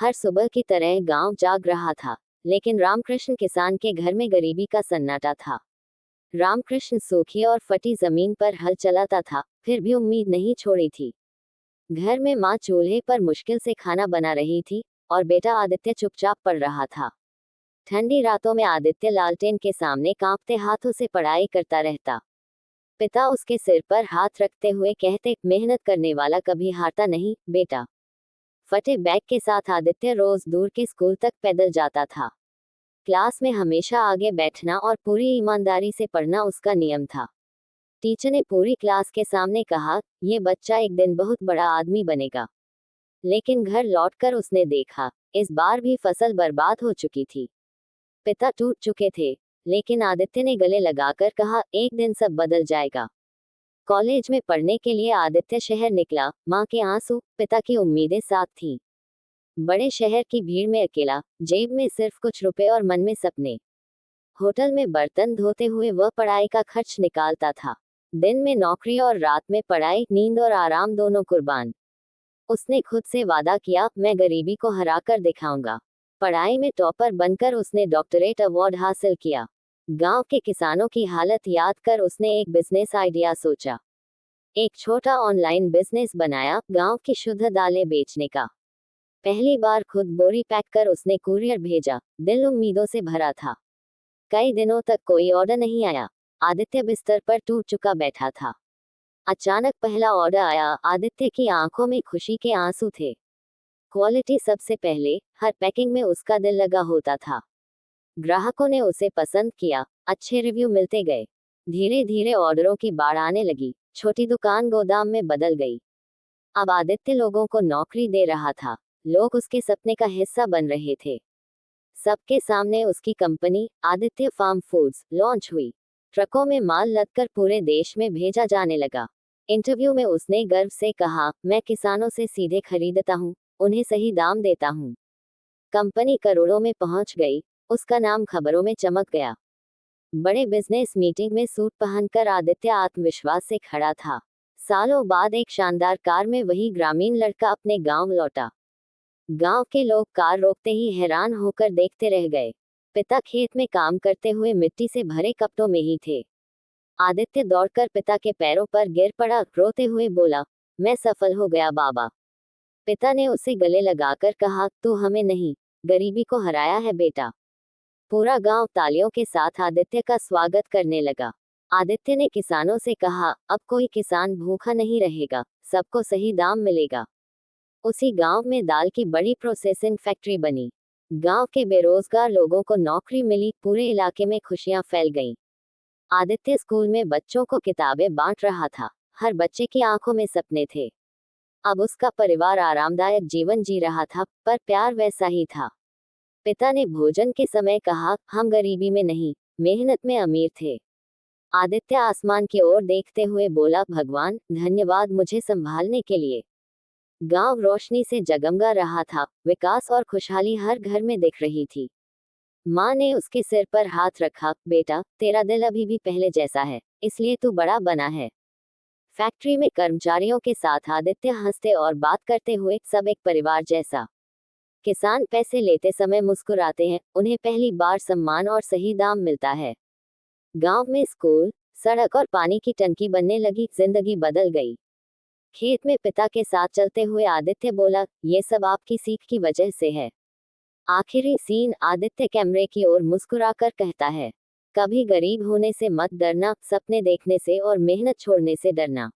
हर सुबह की तरह गांव जाग रहा था, लेकिन रामकृष्ण किसान के घर में गरीबी का सन्नाटा था। रामकृष्ण सूखी और फटी जमीन पर हल चलाता था, फिर भी उम्मीद नहीं छोड़ी थी। घर में माँ चूल्हे पर मुश्किल से खाना बना रही थी और बेटा आदित्य चुपचाप पढ़ रहा था। ठंडी रातों में आदित्य लालटेन के सामने कांपते हाथों से पढ़ाई करता रहता। पिता उसके सिर पर हाथ रखते हुए कहते, मेहनत करने वाला कभी हारता नहीं बेटा। फटे बैग के साथ आदित्य रोज दूर के स्कूल तक पैदल जाता था। क्लास में हमेशा आगे बैठना और पूरी ईमानदारी से पढ़ना उसका नियम था। टीचर ने पूरी क्लास के सामने कहा, ये बच्चा एक दिन बहुत बड़ा आदमी बनेगा। लेकिन घर लौटकर उसने देखा, इस बार भी फसल बर्बाद हो चुकी थी। पिता टूट चुके थे, लेकिन आदित्य ने गले लगाकर कहा, एक दिन सब बदल जाएगा। कॉलेज में पढ़ने के लिए आदित्य शहर निकला। माँ के आंसू, पिता की उम्मीदें साथ थीं। बड़े शहर की भीड़ में अकेला, जेब में सिर्फ कुछ रुपए और मन में सपने। होटल में बर्तन धोते हुए वह पढ़ाई का खर्च निकालता था। दिन में नौकरी और रात में पढ़ाई, नींद और आराम दोनों कुर्बान। उसने खुद से वादा किया, मैं गरीबी को हराकर दिखाऊंगा। पढ़ाई में टॉपर बनकर उसने डॉक्टरेट अवार्ड हासिल किया। गांव के किसानों की हालत याद कर उसने एक बिजनेस आइडिया सोचा। एक छोटा ऑनलाइन बिजनेस बनाया, गांव की शुद्ध दालें बेचने का। पहली बार खुद बोरी पैक कर उसने कुरियर भेजा। दिल उम्मीदों से भरा था। कई दिनों तक कोई ऑर्डर नहीं आया। आदित्य बिस्तर पर टूट चुका बैठा था। अचानक पहला ऑर्डर आया। आदित्य की आंखों में खुशी के आंसू थे। क्वालिटी सबसे पहले, हर पैकिंग में उसका दिल लगा होता था। ग्राहकों ने उसे पसंद किया, अच्छे रिव्यू मिलते गए। धीरे धीरे ऑर्डरों की बाढ़ आने लगी। छोटी दुकान गोदाम में बदल गई। अब आदित्य लोगों को नौकरी दे रहा था। लोग उसके सपने का हिस्सा बन रहे थे। सबके सामने उसकी company Aditya farm foods launch हुई। ट्रकों में माल लदकर पूरे देश में भेजा जाने लगा। इंटरव्यू में उसने गर्व से कहा, मैं किसानों से सीधे खरीदता हूँ, उन्हें सही दाम देता हूँ। कंपनी करोड़ों में पहुंच गई। उसका नाम खबरों में चमक गया। बड़े बिजनेस मीटिंग में सूट पहनकर आदित्य आत्मविश्वास से खड़ा था। सालों बाद एक शानदार कार में वही ग्रामीण लड़का अपने गांव लौटा। गांव के लोग कार रोकते ही हैरान होकर देखते रह गए। पिता खेत में काम करते हुए मिट्टी से भरे कपड़ों में ही थे। आदित्य दौड़कर पिता के पैरों पर गिर पड़ा, रोते हुए बोला, मैं सफल हो गया बाबा। पिता ने उसे गले लगाकर कहा, तू हमें नहीं, गरीबी को हराया है बेटा। पूरा गांव तालियों के साथ आदित्य का स्वागत करने लगा। आदित्य ने किसानों से कहा, अब कोई किसान भूखा नहीं रहेगा, सबको सही दाम मिलेगा। उसी गांव में दाल की बड़ी प्रोसेसिंग फैक्ट्री बनी। गांव के बेरोजगार लोगों को नौकरी मिली, पूरे इलाके में खुशियां फैल गईं। आदित्य स्कूल में बच्चों को किताबें बांट रहा था। हर बच्चे की आंखों में सपने थे। अब उसका परिवार आरामदायक जीवन जी रहा था, पर प्यार वैसा ही था। पिता ने भोजन के समय कहा, हम गरीबी में नहीं, मेहनत में अमीर थे। आदित्य आसमान की ओर देखते हुए बोला, भगवान धन्यवाद मुझे संभालने के लिए। गांव रोशनी से जगमगा रहा था। विकास और खुशहाली हर घर में दिख रही थी। माँ ने उसके सिर पर हाथ रखा, बेटा तेरा दिल अभी भी पहले जैसा है, इसलिए तू बड़ा बना है। फैक्ट्री में कर्मचारियों के साथ आदित्य हंसते और बात करते हुए, सब एक परिवार जैसा। किसान पैसे लेते समय मुस्कुराते हैं, उन्हें पहली बार सम्मान और सही दाम मिलता है। गांव में स्कूल, सड़क और पानी की टंकी बनने लगी, जिंदगी बदल गई। खेत में पिता के साथ चलते हुए आदित्य बोला, ये सब आपकी सीख की वजह से है। आखिरी सीन, आदित्य कैमरे की ओर मुस्कुराकर कहता है, कभी गरीब होने से मत डरना, सपने देखने से और मेहनत छोड़ने से डरना।